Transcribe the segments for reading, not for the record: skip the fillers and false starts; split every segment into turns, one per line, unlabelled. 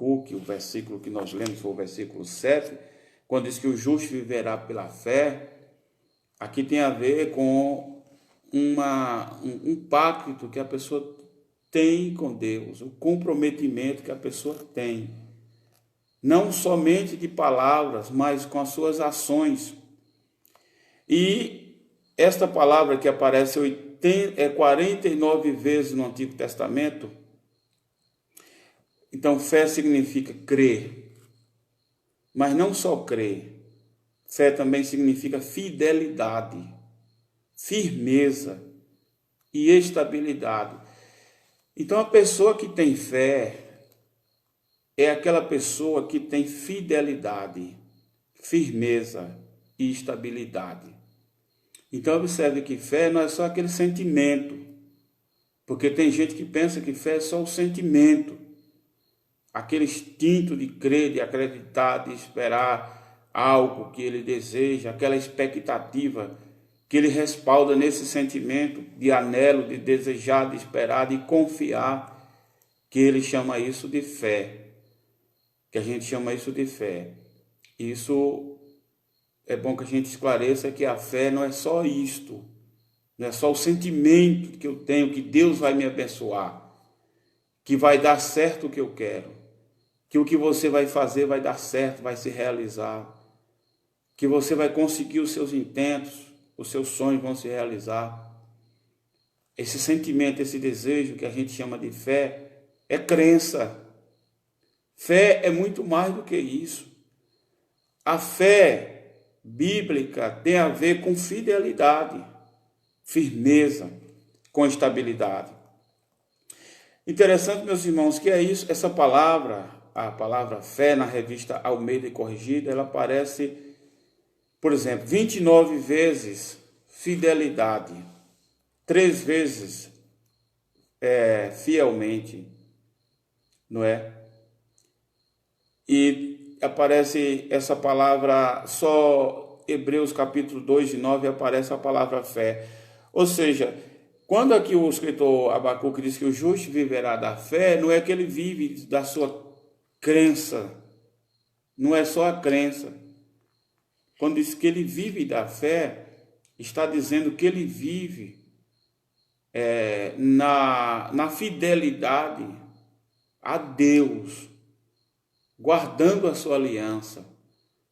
Abacuque, o versículo que nós lemos foi o versículo 7, quando diz que o justo viverá pela fé. Aqui tem a ver com um pacto que a pessoa tem com Deus, o comprometimento que a pessoa tem, não somente de palavras, mas com as suas ações. E esta palavra que aparece 49 vezes no Antigo Testamento, então fé significa crer, mas não só crer, fé também significa fidelidade, firmeza e estabilidade. Então a pessoa que tem fé é aquela pessoa que tem fidelidade, firmeza e estabilidade. Então observe que fé não é só aquele sentimento, porque tem gente que pensa que fé é só o sentimento, aquele instinto de crer, de acreditar, de esperar algo que ele deseja, aquela expectativa que ele respalda nesse sentimento de anelo, de desejar, de esperar, de confiar, que ele chama isso de fé, que a gente chama isso de fé. Isso é bom que a gente esclareça que a fé não é só isto, não é só o sentimento que eu tenho, que Deus vai me abençoar, que vai dar certo o que eu quero, que o que você vai fazer vai dar certo, vai se realizar, que você vai conseguir os seus intentos, os seus sonhos vão se realizar. Esse sentimento, esse desejo que a gente chama de fé, é crença. Fé é muito mais do que isso. A fé bíblica tem a ver com fidelidade, firmeza, com estabilidade. Interessante, meus irmãos, que é isso, essa palavra, a palavra fé na revista Almeida e Corrigida, ela aparece, por exemplo, 29 vezes fidelidade, 3 vezes fielmente, não é? E aparece essa palavra, só Hebreus capítulo 2, de 9, aparece a palavra fé. Ou seja, quando aqui o escritor Abacuque diz que o justo viverá da fé, não é que ele vive da sua crença, não é só a crença. Quando diz que ele vive da fé, está dizendo que ele vive na fidelidade a Deus, guardando a sua aliança,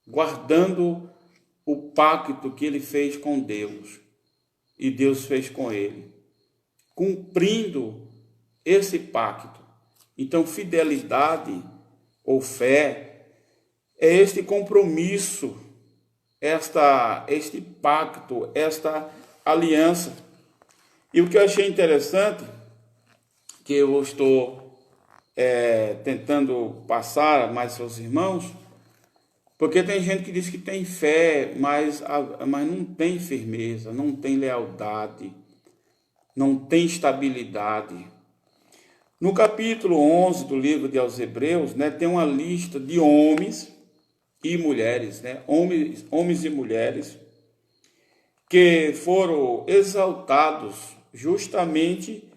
guardando o pacto que ele fez com Deus e Deus fez com ele, cumprindo esse pacto. Então, fidelidade ou fé é este compromisso, este pacto, esta aliança. E o que eu achei interessante, que eu estou tentando passar mais aos irmãos, porque tem gente que diz que tem fé, mas não tem firmeza, não tem lealdade, não tem estabilidade. No capítulo 11 do livro de aos Hebreus, tem uma lista de homens e mulheres, homens e mulheres, que foram exaltados justamente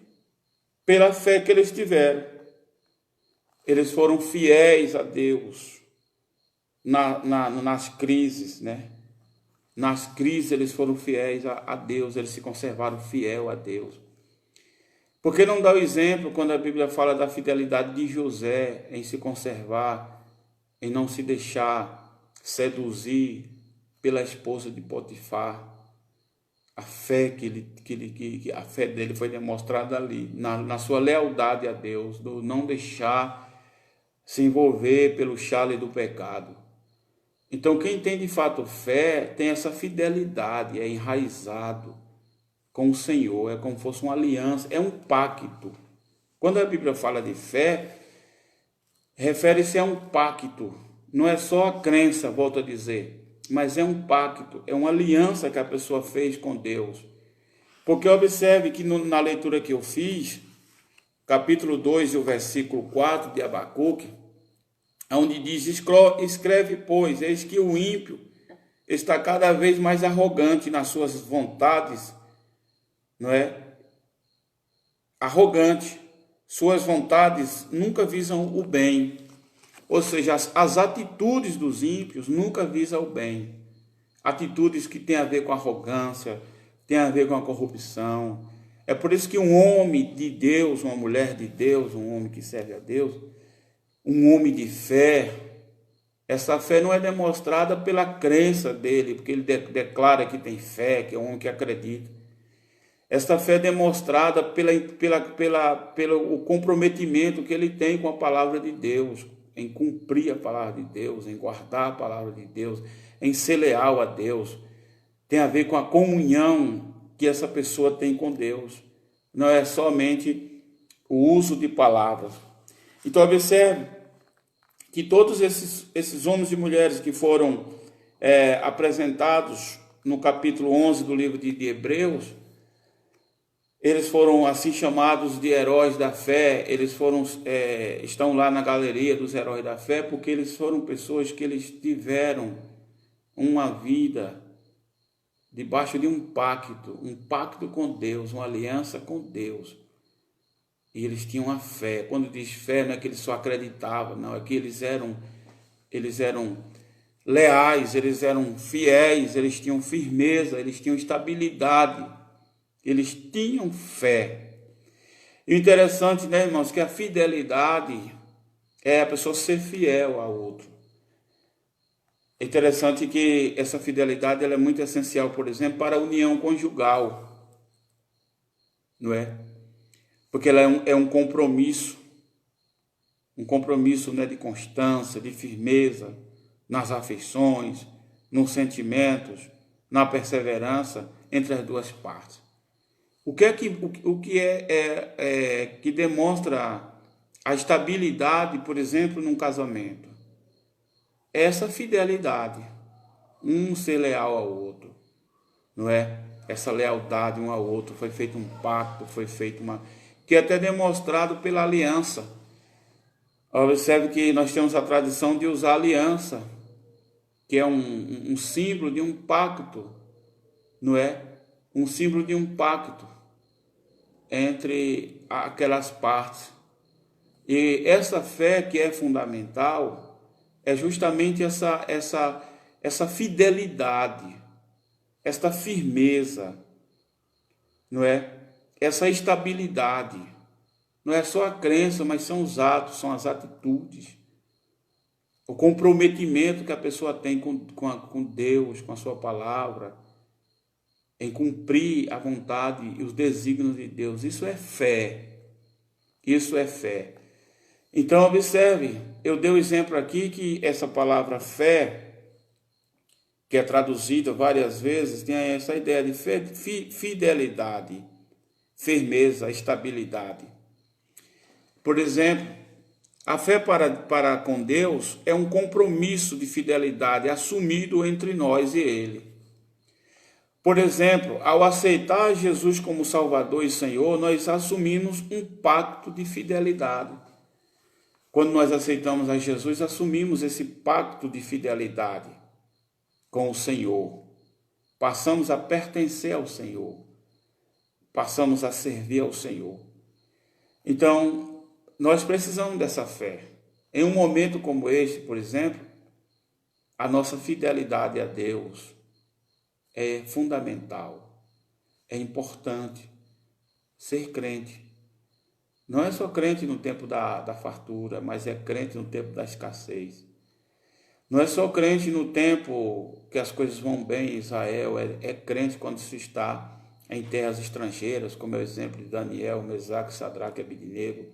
pela fé que eles tiveram. Eles foram fiéis a Deus nas crises, Nas crises eles foram fiéis a Deus, eles se conservaram fiel a Deus. Por que não dá o exemplo quando a Bíblia fala da fidelidade de José em se conservar, em não se deixar seduzir pela esposa de Potifar? A fé a fé dele foi demonstrada ali, na sua lealdade a Deus, do não deixar se envolver pelo chale do pecado. Então, quem tem de fato fé tem essa fidelidade, é enraizado com o Senhor, é como se fosse uma aliança, é um pacto. Quando a Bíblia fala de fé, refere-se a um pacto, não é só a crença, volto a dizer, mas é um pacto, é uma aliança que a pessoa fez com Deus. Porque observe que na leitura que eu fiz, capítulo 2 e o versículo 4 de Abacuque, onde diz: escreve, pois, eis que o ímpio está cada vez mais arrogante nas suas vontades, não é? Arrogante. Suas vontades nunca visam o bem. Ou seja, as atitudes dos ímpios nunca visam o bem. Atitudes que têm a ver com arrogância, têm a ver com a corrupção. É por isso que um homem de Deus, uma mulher de Deus, um homem que serve a Deus, um homem de fé, essa fé não é demonstrada pela crença dele, porque ele declara que tem fé, que é um homem que acredita. Essa fé é demonstrada pelo comprometimento que ele tem com a palavra de Deus, em cumprir a palavra de Deus, em guardar a palavra de Deus, em ser leal a Deus. Tem a ver com a comunhão que essa pessoa tem com Deus. Não é somente o uso de palavras. Então, observe que todos esses homens e mulheres que foram apresentados no capítulo 11 do livro de Hebreus, eles foram assim chamados de heróis da fé. Eles estão lá na galeria dos heróis da fé porque eles foram pessoas que eles tiveram uma vida debaixo de um pacto com Deus, uma aliança com Deus. E eles tinham a fé. Quando diz fé, não é que eles só acreditavam, não, é que eles eram leais, eles eram fiéis, eles tinham firmeza, eles tinham estabilidade, eles tinham fé. E o interessante, né, irmãos, que a fidelidade é a pessoa ser fiel ao outro. É interessante que essa fidelidade ela é muito essencial, por exemplo, para a união conjugal, não é? Porque ela é um compromisso, né, de constância, de firmeza nas afeições, nos sentimentos, na perseverança entre as duas partes. O que que demonstra a estabilidade, por exemplo, num casamento? Essa fidelidade, um ser leal ao outro, não é? Essa lealdade um ao outro, foi feito um pacto, que é até demonstrado pela aliança. Observe que nós temos a tradição de usar a aliança, que é um símbolo de um pacto, não é? Um símbolo de um pacto entre aquelas partes. E essa fé que é fundamental é justamente essa fidelidade, esta firmeza, não é? Essa estabilidade. Não é só a crença, mas são os atos, são as atitudes. O comprometimento que a pessoa tem com Deus, com a sua palavra, em cumprir a vontade e os desígnios de Deus. Isso é fé. Isso é fé. Então, observe, eu dei o exemplo aqui que essa palavra fé, que é traduzida várias vezes, tem essa ideia de fidelidade, firmeza, estabilidade. Por exemplo, a fé para com Deus é um compromisso de fidelidade assumido entre nós e Ele. Por exemplo, ao aceitar Jesus como Salvador e Senhor, nós assumimos um pacto de fidelidade. Quando nós aceitamos a Jesus, assumimos esse pacto de fidelidade com o Senhor. Passamos a pertencer ao Senhor. Passamos a servir ao Senhor. Então, nós precisamos dessa fé. Em um momento como este, por exemplo, a nossa fidelidade a Deus é fundamental, é importante ser crente. Não é só crente no tempo da fartura, mas é crente no tempo da escassez. Não é só crente no tempo que as coisas vão bem em Israel, é crente quando se está em terras estrangeiras, como é o exemplo de Daniel, Mesaque, Sadraque e Abednego,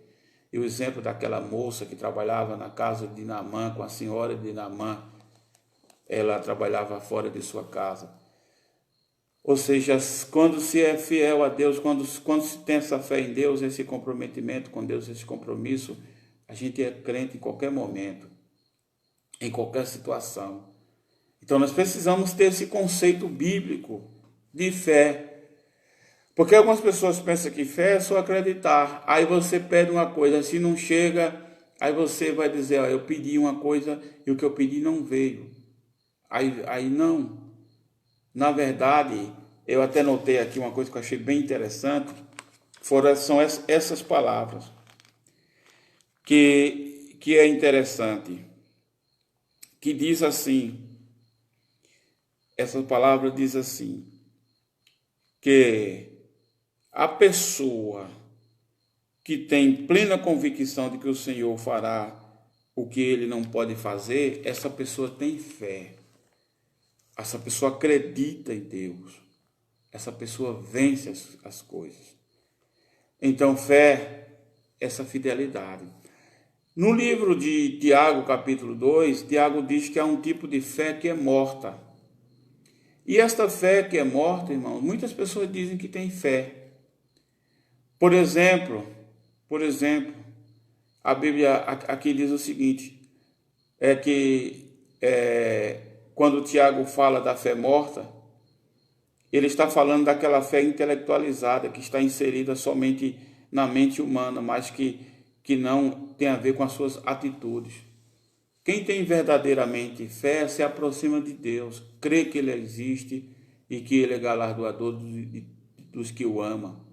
e o exemplo daquela moça que trabalhava na casa de Naamã, com a senhora de Naamã, ela trabalhava fora de sua casa. Ou seja, quando se é fiel a Deus, quando se tem essa fé em Deus, esse comprometimento com Deus, esse compromisso, a gente é crente em qualquer momento, em qualquer situação. Então nós precisamos ter esse conceito bíblico de fé. Porque algumas pessoas pensam que fé é só acreditar. Aí você pede uma coisa, se não chega, aí você vai dizer, ó, eu pedi uma coisa e o que eu pedi não veio. Aí não. Na verdade, eu até notei aqui uma coisa que eu achei bem interessante, são essas palavras, que é interessante. que diz assim, essa palavra diz assim, que a pessoa que tem plena convicção de que o Senhor fará o que ele não pode fazer, essa pessoa tem fé. Essa pessoa acredita em Deus. Essa pessoa vence as coisas. Então, fé, essa fidelidade. No livro de Tiago, capítulo 2, Tiago diz que há um tipo de fé que é morta. E esta fé que é morta, irmão, muitas pessoas dizem que tem fé. Por exemplo, a Bíblia aqui diz o seguinte, quando Tiago fala da fé morta, ele está falando daquela fé intelectualizada, que está inserida somente na mente humana, mas que não tem a ver com as suas atitudes. Quem tem verdadeiramente fé se aproxima de Deus, crê que Ele existe e que Ele é galardoador dos que o amam.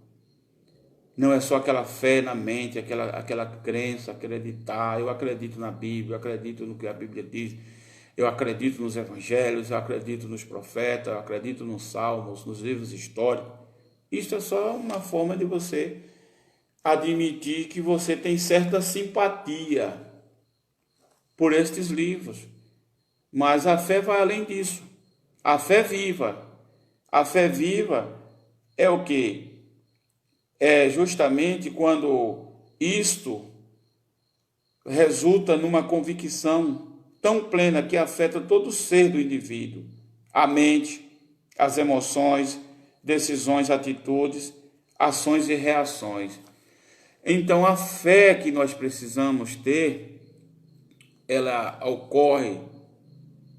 Não é só aquela fé na mente, aquela crença, acreditar. Eu acredito na Bíblia, eu acredito no que a Bíblia diz, eu acredito nos evangelhos, eu acredito nos profetas, eu acredito nos salmos, nos livros históricos. Isso é só uma forma de você admitir que você tem certa simpatia por estes livros. Mas a fé vai além disso. A fé viva. A fé viva é o quê? É justamente quando isto resulta numa convicção tão plena que afeta todo o ser do indivíduo, a mente, as emoções, decisões, atitudes, ações e reações. Então, a fé que nós precisamos ter, ela ocorre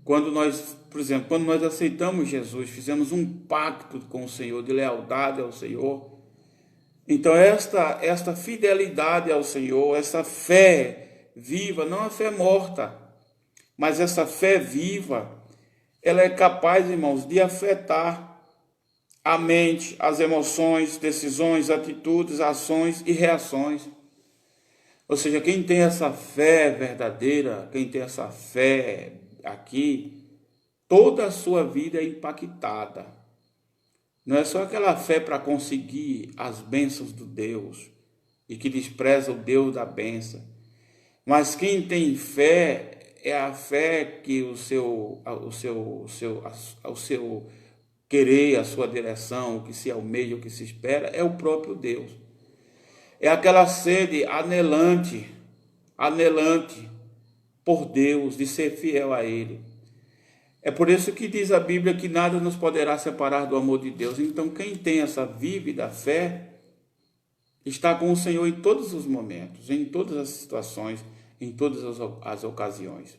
quando nós, por exemplo, quando nós aceitamos Jesus, fizemos um pacto com o Senhor, de lealdade ao Senhor. Então, esta fidelidade ao Senhor, essa fé viva, não a fé morta, mas essa fé viva, ela é capaz, irmãos, de afetar a mente, as emoções, decisões, atitudes, ações e reações. Ou seja, quem tem essa fé verdadeira, quem tem essa fé aqui, toda a sua vida é impactada. Não é só aquela fé para conseguir as bênçãos do Deus e que despreza o Deus da bênção. Mas quem tem fé é a fé que o seu querer, a sua direção, o que se almeja, o que se espera, é o próprio Deus. É aquela sede anelante por Deus, de ser fiel a Ele. É por isso que diz a Bíblia que nada nos poderá separar do amor de Deus. Então, quem tem essa vívida fé, está com o Senhor em todos os momentos, em todas as situações, em todas as ocasiões.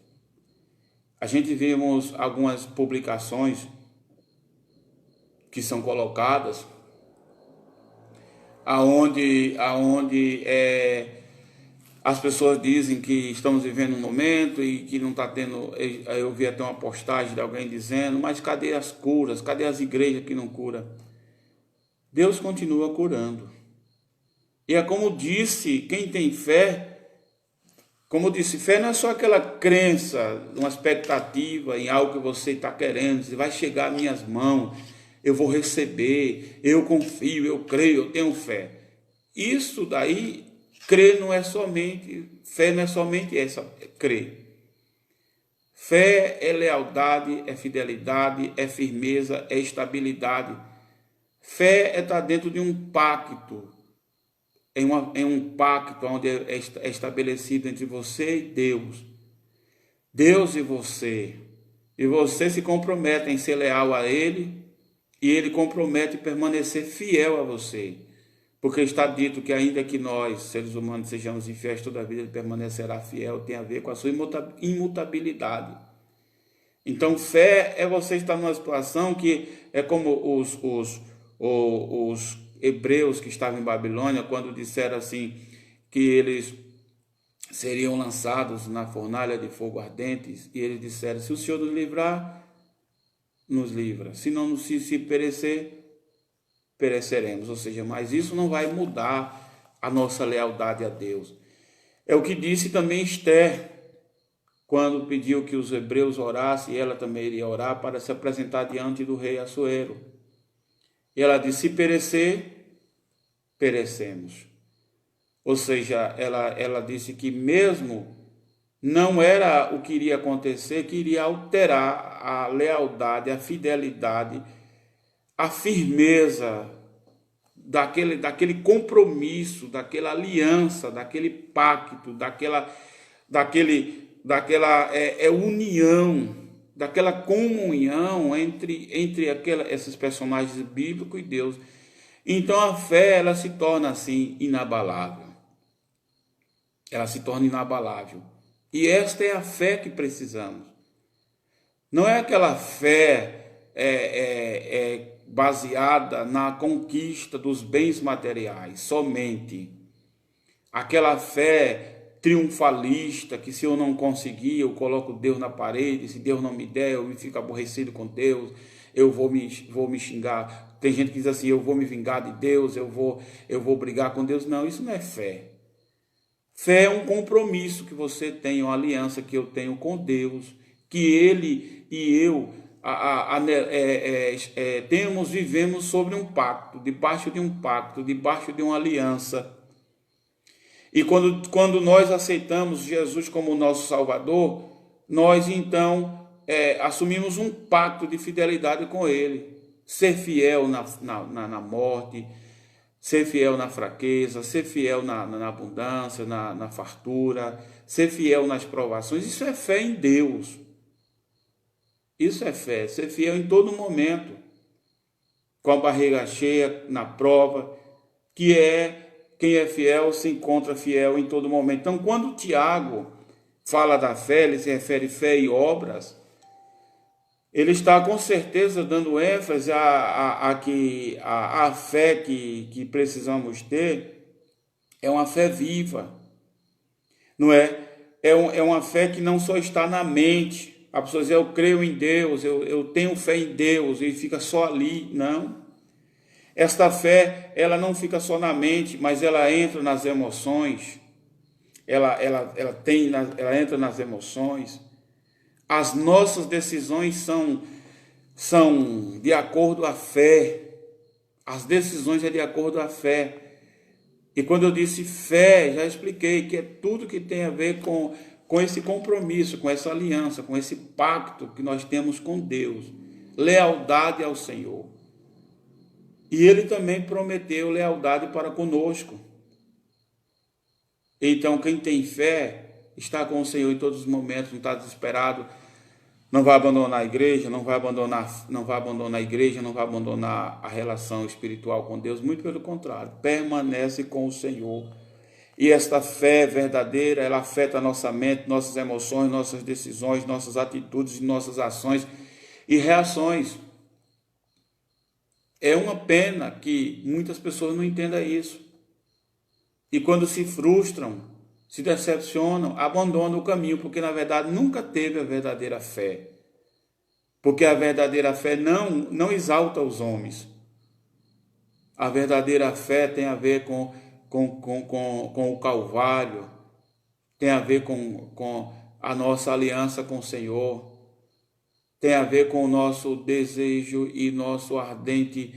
A gente vemos algumas publicações que são colocadas, aonde as pessoas dizem que estamos vivendo um momento e que não está tendo. Eu vi até uma postagem de alguém dizendo, mas cadê as curas? Cadê as igrejas que não curam? Deus continua curando. E é como disse, quem tem fé, como disse, fé não é só aquela crença, uma expectativa em algo que você está querendo, você vai chegar às minhas mãos, eu vou receber, eu confio, eu creio, eu tenho fé. Isso daí, crer não é somente, fé não é somente essa, é crer. Fé é lealdade, é fidelidade, é firmeza, é estabilidade. Fé é estar dentro de um pacto, em um pacto onde é estabelecido entre você e Deus. Deus e você se compromete em ser leal a Ele, e Ele compromete permanecer fiel a você. Porque está dito que ainda que nós, seres humanos, sejamos infiéis, toda a vida Ele permanecerá fiel, tem a ver com a sua imutabilidade. Então, fé é você estar numa situação que é como os hebreus que estavam em Babilônia, quando disseram assim, que eles seriam lançados na fornalha de fogo ardentes, e eles disseram, se o Senhor nos livrar, nos livra, se não se perecer, pereceremos. Ou seja, mas isso não vai mudar a nossa lealdade a Deus. É o que disse também Esther, quando pediu que os hebreus orassem, e ela também iria orar para se apresentar diante do rei Assuero. E ela disse: se perecer, perecemos. Ou seja, ela disse que mesmo não era o que iria acontecer, que iria alterar a lealdade, a fidelidade, a firmeza daquele compromisso, daquela aliança, daquele pacto, daquela união, daquela comunhão entre esses personagens bíblicos e Deus. Então a fé, ela se torna assim inabalável. Ela se torna inabalável. E esta é a fé que precisamos. Não é aquela fé baseada na conquista dos bens materiais, somente. Aquela fé triunfalista, que se eu não conseguir, eu coloco Deus na parede, se Deus não me der, eu fico aborrecido com Deus, eu vou me xingar. Tem gente que diz assim: eu vou me vingar de Deus, eu vou brigar com Deus. Não, isso não é fé. Fé é um compromisso que você tem, uma aliança que eu tenho com Deus, que Ele e eu vivemos sobre um pacto, debaixo de uma aliança. E quando nós aceitamos Jesus como nosso Salvador, nós então assumimos um pacto de fidelidade com Ele. Ser fiel na morte, ser fiel na fraqueza, ser fiel na abundância, na fartura, ser fiel nas provações. Isso é fé em Deus. Isso é fé, ser fiel em todo momento, com a barriga cheia, na prova, quem é fiel se encontra fiel em todo momento. Então, quando Tiago fala da fé, ele se refere a fé e obras, ele está com certeza dando ênfase à fé que precisamos ter. É uma fé viva, não é? É uma fé que não só está na mente. A pessoa diz: eu creio em Deus, eu tenho fé em Deus, e fica só ali. Não. Esta fé, ela não fica só na mente, mas ela entra nas emoções. Ela entra nas emoções. As nossas decisões são de acordo à fé. As decisões é de acordo à fé. E quando eu disse fé, já expliquei que é tudo que tem a ver com esse compromisso, com essa aliança, com esse pacto que nós temos com Deus. Lealdade ao Senhor. E Ele também prometeu lealdade para conosco. Então, quem tem fé está com o Senhor em todos os momentos, não está desesperado, não vai abandonar a igreja, não vai abandonar a igreja, não vai abandonar a relação espiritual com Deus. Muito pelo contrário, permanece com o Senhor. E esta fé verdadeira, ela afeta a nossa mente, nossas emoções, nossas decisões, nossas atitudes, nossas ações e reações. É uma pena que muitas pessoas não entendam isso. E quando se frustram, se decepcionam, abandonam o caminho, porque na verdade nunca teve a verdadeira fé. Porque a verdadeira fé não exalta os homens. A verdadeira fé tem a ver com o Calvário, tem a ver com a nossa aliança com o Senhor, tem a ver com o nosso desejo e nosso ardente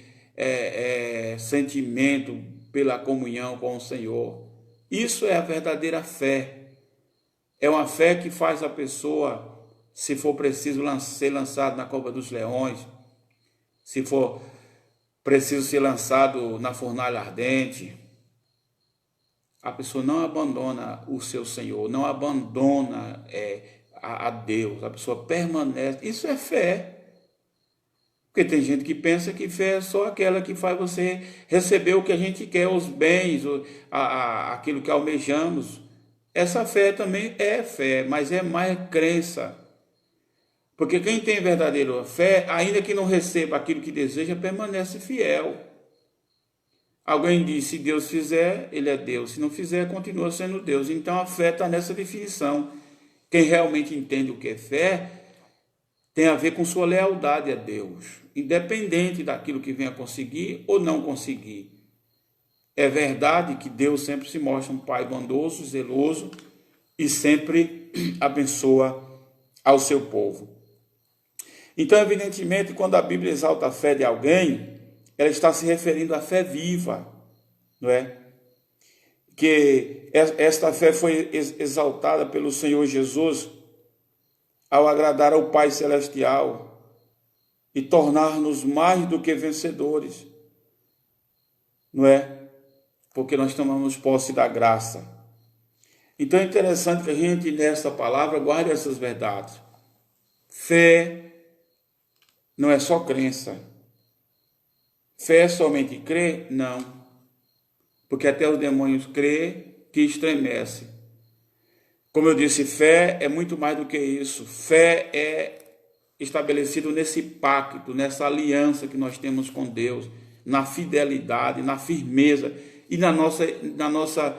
sentimento pela comunhão com o Senhor. Isso é a verdadeira fé. É uma fé que faz a pessoa, se for preciso ser lançado na cova dos leões, se for preciso ser lançado na fornalha ardente, a pessoa não abandona o seu Senhor, não abandona a Deus, a pessoa permanece. Isso é fé. Porque tem gente que pensa que fé é só aquela que faz você receber o que a gente quer, os bens, aquilo que almejamos. Essa fé também é fé, mas é mais crença. Porque quem tem verdadeira fé, ainda que não receba aquilo que deseja, permanece fiel. Alguém diz: se Deus fizer, Ele é Deus. Se não fizer, continua sendo Deus. Então a fé está nessa definição. Quem realmente entende o que é fé, tem a ver com sua lealdade a Deus, independente daquilo que venha conseguir ou não conseguir. É verdade que Deus sempre se mostra um Pai bondoso, zeloso e sempre abençoa ao seu povo. Então, evidentemente, quando a Bíblia exalta a fé de alguém, ela está se referindo à fé viva, não é? Que esta fé foi exaltada pelo Senhor Jesus ao agradar ao Pai Celestial e tornar-nos mais do que vencedores, não é? Porque nós tomamos posse da graça. Então é interessante que a gente, nessa palavra, guarde essas verdades. Fé não é só crença. Fé é somente crer? Não. Porque até os demônios crê que estremece. Como eu disse, fé é muito mais do que isso. Fé é estabelecido nesse pacto, nessa aliança que nós temos com Deus, na fidelidade, na firmeza e na nossa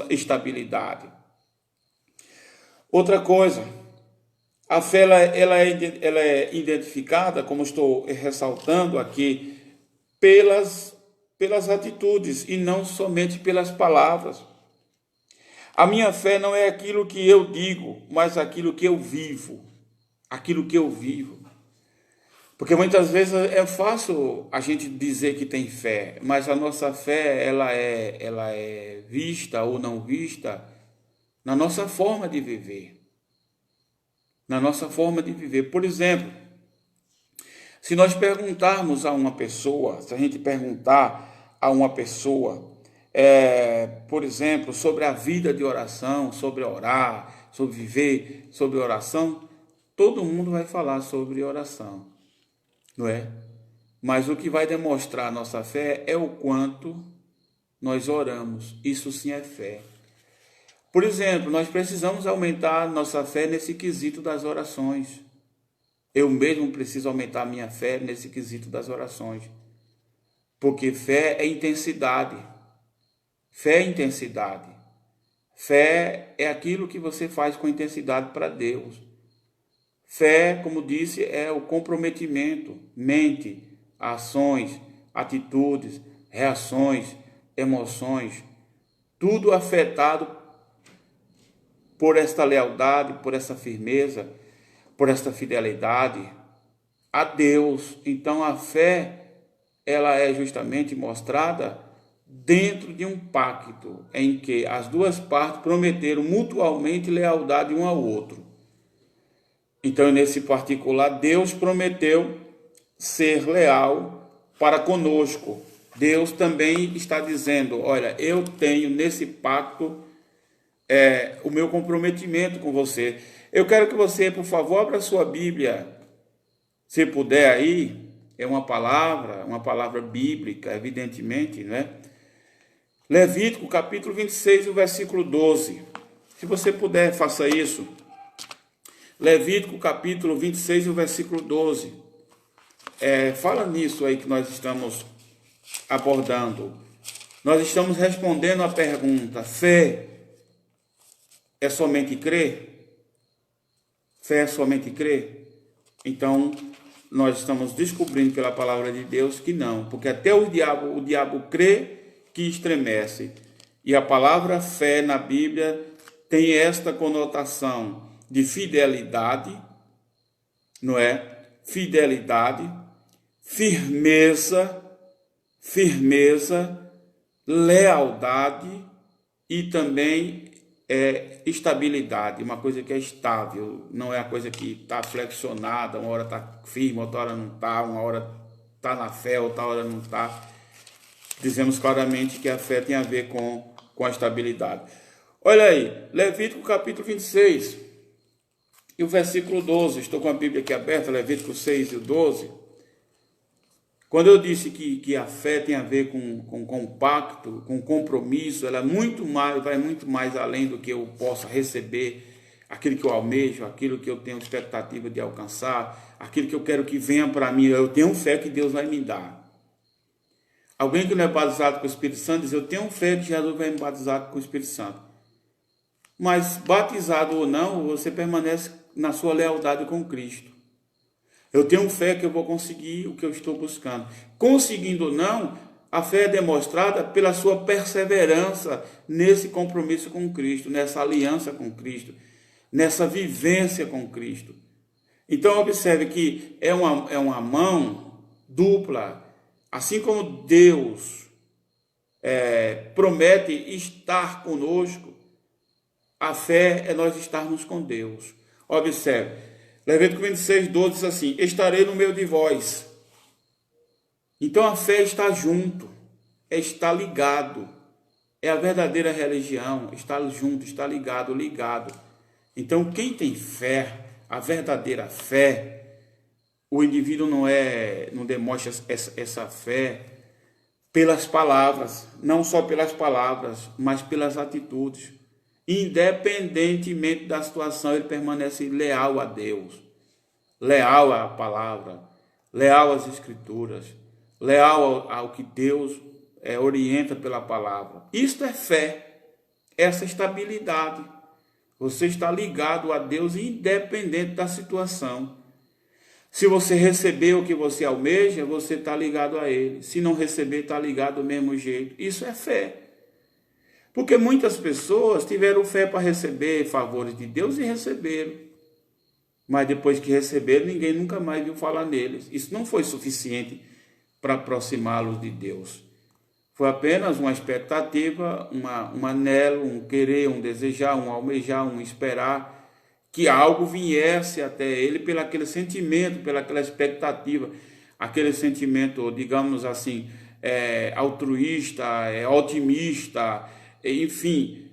estabilidade. Outra coisa, a fé ela é identificada, como estou ressaltando aqui, pelas atitudes e não somente pelas palavras. A minha fé não é aquilo que eu digo, mas aquilo que eu vivo. Aquilo que eu vivo. Porque muitas vezes é fácil a gente dizer que tem fé, mas a nossa fé ela é vista ou não vista na nossa forma de viver. Na nossa forma de viver. Por exemplo, se nós perguntarmos a uma pessoa, se a gente perguntar a uma pessoa, por exemplo, sobre a vida de oração, sobre orar, sobre viver, sobre oração, todo mundo vai falar sobre oração, não é? Mas o que vai demonstrar a nossa fé é o quanto nós oramos. Isso sim é fé. Por exemplo, nós precisamos aumentar nossa fé nesse quesito das orações. Eu mesmo preciso aumentar a minha fé nesse quesito das orações. Porque fé é intensidade. Fé é intensidade. Fé é aquilo que você faz com intensidade para Deus. Fé, como disse, é o comprometimento, mente, ações, atitudes, reações, emoções, tudo afetado por esta lealdade, por essa firmeza, por esta fidelidade a Deus. Então a fé, ela é justamente mostrada dentro de um pacto em que as duas partes prometeram mutuamente lealdade um ao outro. Então, nesse particular, Deus prometeu ser leal para conosco. Deus também está dizendo, olha, eu tenho nesse pacto o meu comprometimento com você. Eu quero que você, por favor, abra a sua Bíblia, se puder aí, é uma palavra bíblica, evidentemente, né? Levítico, capítulo 26, o versículo 12. Se você puder, faça isso. Levítico, capítulo 26, o versículo 12. Fala nisso aí que nós estamos abordando. Nós estamos respondendo a pergunta, fé é somente crer? Fé é somente crer? Então, nós estamos descobrindo pela palavra de Deus que não, porque até o diabo crê que estremece. E a palavra fé na Bíblia tem esta conotação de fidelidade, não é? Fidelidade, firmeza, lealdade e também estabilidade, uma coisa que é estável, não é a coisa que está flexionada, uma hora está firme, outra hora não está, uma hora está na fé, outra hora não está. Dizemos claramente que a fé tem a ver com a estabilidade. Olha aí, Levítico capítulo 26 e o versículo 12, estou com a Bíblia aqui aberta, Levítico 6 e o 12. Quando eu disse que a fé tem a ver com pacto, com compromisso, ela vai muito mais além do que eu possa receber, aquilo que eu almejo, aquilo que eu tenho expectativa de alcançar, aquilo que eu quero que venha para mim, eu tenho fé que Deus vai me dar. Alguém que não é batizado com o Espírito Santo diz, eu tenho fé que Jesus vai me batizar com o Espírito Santo. Mas batizado ou não, você permanece na sua lealdade com Cristo. Eu tenho fé que eu vou conseguir o que eu estou buscando. Conseguindo ou não, a fé é demonstrada pela sua perseverança nesse compromisso com Cristo, nessa aliança com Cristo. nessa vivência com Cristo. Então observe que é uma mão dupla, assim como Deus promete estar conosco, a fé é nós estarmos com Deus. Observe, Levítico 26:12 diz assim: estarei no meio de vós. Então a fé está junto, está ligado, é a verdadeira religião, está junto, está ligado. Então quem tem fé, a verdadeira fé, o indivíduo não demonstra essa fé pelas palavras, não só pelas palavras, mas pelas atitudes. Independentemente da situação, ele permanece leal a Deus, leal à palavra, leal às escrituras, leal ao que Deus orienta pela palavra. Isto é fé, essa estabilidade. Você está ligado a Deus independente da situação. Se você receber o que você almeja, você está ligado a Ele. Se não receber, está ligado do mesmo jeito. Isso é fé. Porque muitas pessoas tiveram fé para receber favores de Deus e receberam. Mas depois que receberam, ninguém nunca mais viu falar neles. Isso não foi suficiente para aproximá-los de Deus. Foi apenas uma expectativa, um anelo, um querer, um desejar, um almejar, um esperar que algo viesse até ele pelo aquele sentimento, pelaquela expectativa, aquele sentimento, digamos assim, altruísta, otimista, enfim,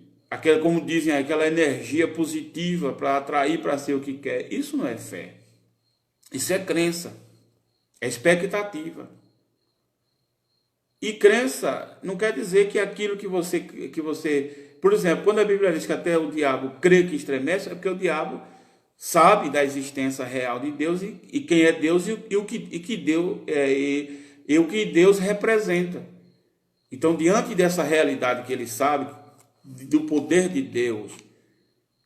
como dizem, aquela energia positiva para atrair para ser o que quer. Isso não é fé. Isso é crença, é expectativa. E crença não quer dizer que aquilo que você... Por exemplo, quando a Bíblia diz que até o diabo crê que estremece, é porque o diabo sabe da existência real de Deus e quem é Deus e o que Deus representa. Então, diante dessa realidade que ele sabe, do poder de Deus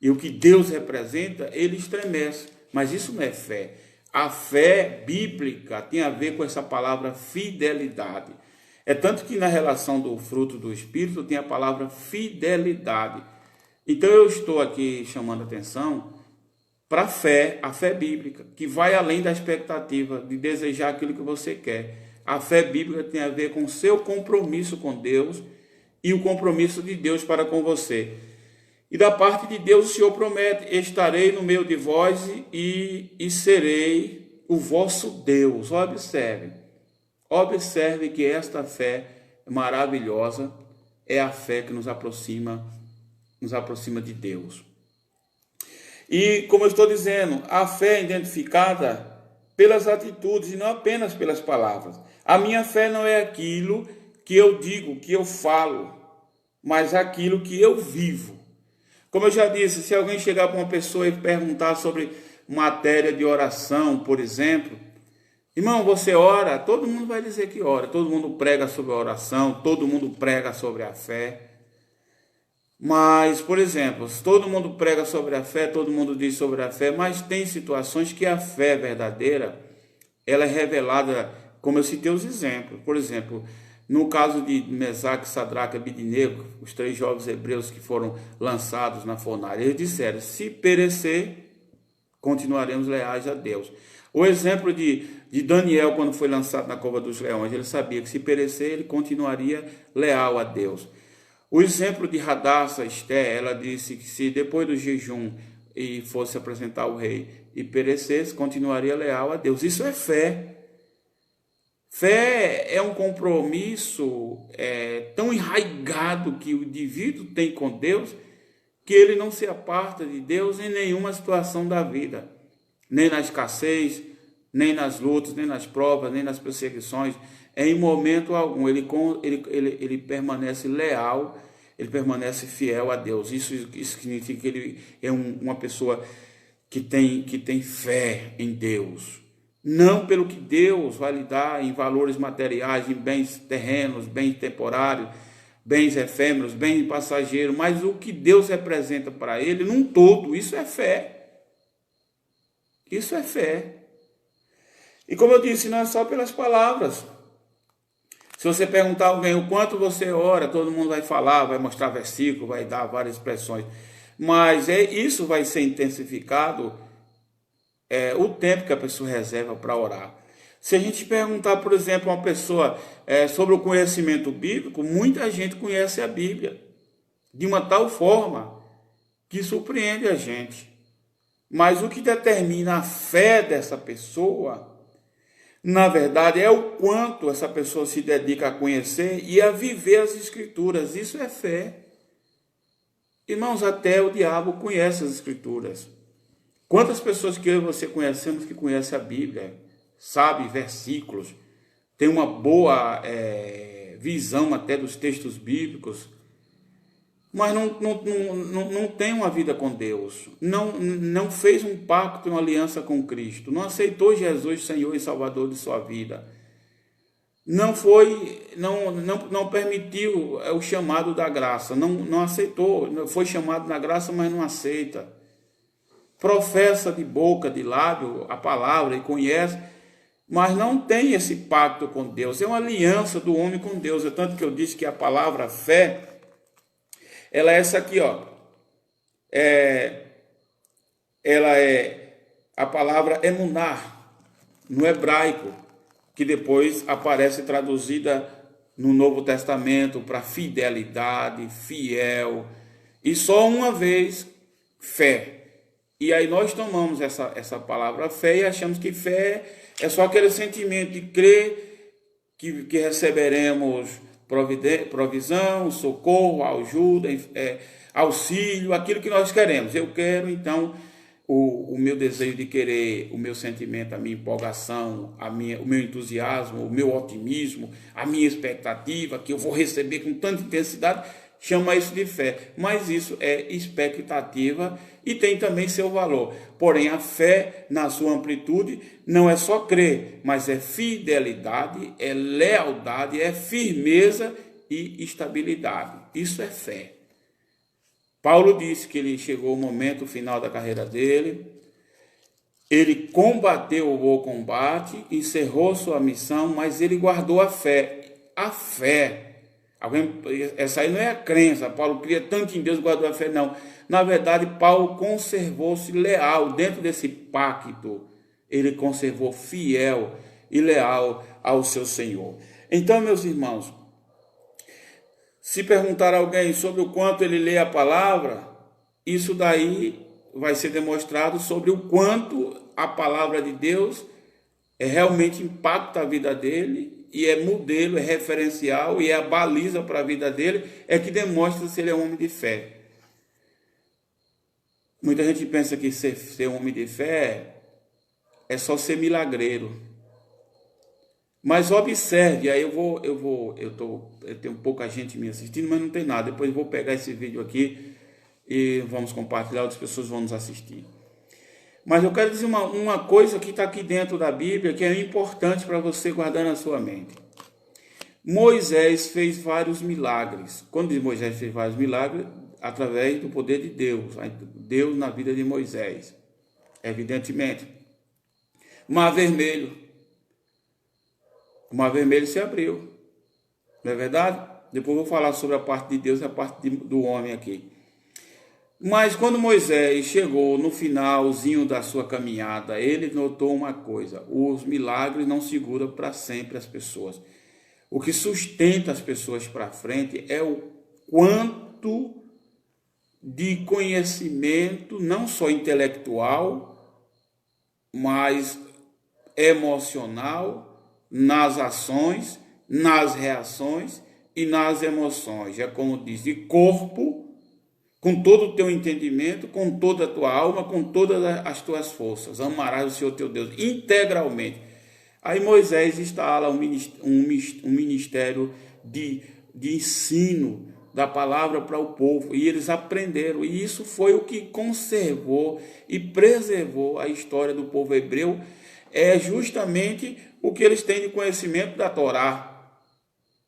e o que Deus representa, ele estremece. Mas isso não é fé. A fé bíblica tem a ver com essa palavra fidelidade. É tanto que na relação do fruto do Espírito tem a palavra fidelidade. Então eu estou aqui chamando a atenção para a fé bíblica, que vai além da expectativa de desejar aquilo que você quer. A fé bíblica tem a ver com o seu compromisso com Deus e o compromisso de Deus para com você. E da parte de Deus o Senhor promete: estarei no meio de vós e serei o vosso Deus. Observe que esta fé maravilhosa é a fé que nos aproxima de Deus. E, como eu estou dizendo, a fé é identificada pelas atitudes e não apenas pelas palavras. A minha fé não é aquilo que eu digo, que eu falo, mas aquilo que eu vivo. Como eu já disse, se alguém chegar para uma pessoa e perguntar sobre matéria de oração, por exemplo, irmão, você ora? Todo mundo vai dizer que ora. Todo mundo prega sobre a oração, todo mundo prega sobre a fé. Mas, por exemplo, se todo mundo prega sobre a fé, todo mundo diz sobre a fé, mas tem situações que a fé verdadeira, ela é revelada, como eu citei os exemplos. Por exemplo, no caso de Mesaque, Sadraque e Abednego, os 3 jovens hebreus que foram lançados na fornalha, eles disseram: se perecer, continuaremos leais a Deus. O exemplo de Daniel, quando foi lançado na cova dos leões, ele sabia que se perecer, ele continuaria leal a Deus. O exemplo de Radassa, Esté, ela disse que se depois do jejum e fosse apresentar o rei e perecesse, continuaria leal a Deus. Isso é fé. Fé é um compromisso tão enraizado que o indivíduo tem com Deus, que ele não se aparta de Deus em nenhuma situação da vida. Nem na escassez, nem nas lutas, nem nas provas, nem nas perseguições, em momento algum. Ele permanece leal, ele permanece fiel a Deus. Isso significa que ele é uma pessoa que tem fé em Deus. Não pelo que Deus vai lhe dar em valores materiais, em bens terrenos, bens temporários, bens efêmeros, bens passageiros, mas o que Deus representa para ele num todo. Isso é fé. Isso é fé. E como eu disse, não é só pelas palavras. Se você perguntar a alguém o quanto você ora, todo mundo vai falar, vai mostrar versículo, vai dar várias expressões. Mas isso vai ser intensificado o tempo que a pessoa reserva para orar. Se a gente perguntar, por exemplo, a uma pessoa sobre o conhecimento bíblico, muita gente conhece a Bíblia de uma tal forma que surpreende a gente. Mas o que determina a fé dessa pessoa, na verdade, é o quanto essa pessoa se dedica a conhecer e a viver as Escrituras. Isso é fé. Irmãos, até o diabo conhece as Escrituras. Quantas pessoas que eu e você conhecemos que conhecem a Bíblia, sabe versículos, tem uma boa visão até dos textos bíblicos, mas não tem uma vida com Deus, não fez um pacto, uma aliança com Cristo, não aceitou Jesus Senhor e Salvador de sua vida, não permitiu o chamado da graça, não aceitou, foi chamado na graça, mas não aceita. Professa de boca, de lábio, a palavra e conhece, mas não tem esse pacto com Deus. É uma aliança do homem com Deus. É tanto que eu disse que a palavra fé, ela é essa aqui, ó. Ela é a palavra emunar, no hebraico, que depois aparece traduzida no Novo Testamento para fidelidade, fiel, e só uma vez fé. E aí nós tomamos essa palavra fé e achamos que fé é só aquele sentimento de crer que receberemos provisão, socorro, ajuda, auxílio, aquilo que nós queremos. Eu quero, então, o meu desejo de querer, o meu sentimento, a minha empolgação, o meu entusiasmo, o meu otimismo, a minha expectativa, que eu vou receber com tanta intensidade, chama isso de fé. Mas isso é expectativa e tem também seu valor. Porém, a fé, na sua amplitude, não é só crer, mas é fidelidade, é lealdade, é firmeza e estabilidade. Isso é fé. Paulo disse que ele chegou o momento final da carreira dele, ele combateu o bom combate, encerrou sua missão, mas ele guardou a fé. A fé. Essa aí não é a crença, Paulo cria tanto em Deus, guardou a fé, não. Na verdade, Paulo conservou-se leal dentro desse pacto. Ele conservou fiel e leal ao seu Senhor. Então, meus irmãos, se perguntar a alguém sobre o quanto ele lê a palavra, isso daí vai ser demonstrado sobre o quanto a palavra de Deus realmente impacta a vida dele, e é modelo, é referencial, e é a baliza para a vida dele, é que demonstra se ele é um homem de fé. Muita gente pensa que ser um homem de fé é só ser milagreiro. Mas observe, aí eu tenho pouca gente me assistindo, mas não tem nada. Depois eu vou pegar esse vídeo aqui e vamos compartilhar, outras pessoas vão nos assistir. Mas eu quero dizer uma coisa que está aqui dentro da Bíblia, que é importante para você guardar na sua mente. Moisés fez vários milagres. Quando diz Moisés fez vários milagres, através do poder de Deus. Deus na vida de Moisés, evidentemente. Mar Vermelho. O Mar Vermelho se abriu. Não é verdade? Depois eu vou falar sobre a parte de Deus e a parte do homem aqui. Mas quando Moisés chegou no finalzinho da sua caminhada, ele notou uma coisa: os milagres não seguram para sempre as pessoas. O que sustenta as pessoas para frente é o quanto de conhecimento, não só intelectual, mas emocional, nas ações, nas reações e nas emoções. É como diz, de corpo, com todo o teu entendimento, com toda a tua alma, com todas as tuas forças. Amarás o Senhor teu Deus integralmente. Aí Moisés instala um ministério de ensino da palavra para o povo, e eles aprenderam, e isso foi o que conservou e preservou a história do povo hebreu, é justamente o que eles têm de conhecimento da Torá.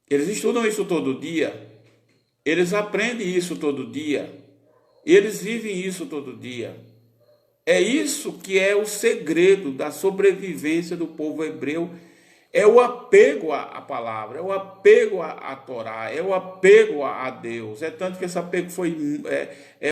Eles estudam isso todo dia, eles aprendem isso todo dia, eles vivem isso todo dia. É isso que é o segredo da sobrevivência do povo hebreu. É o apego à palavra, é o apego à Torá, é o apego a Deus. É tanto que esse apego foi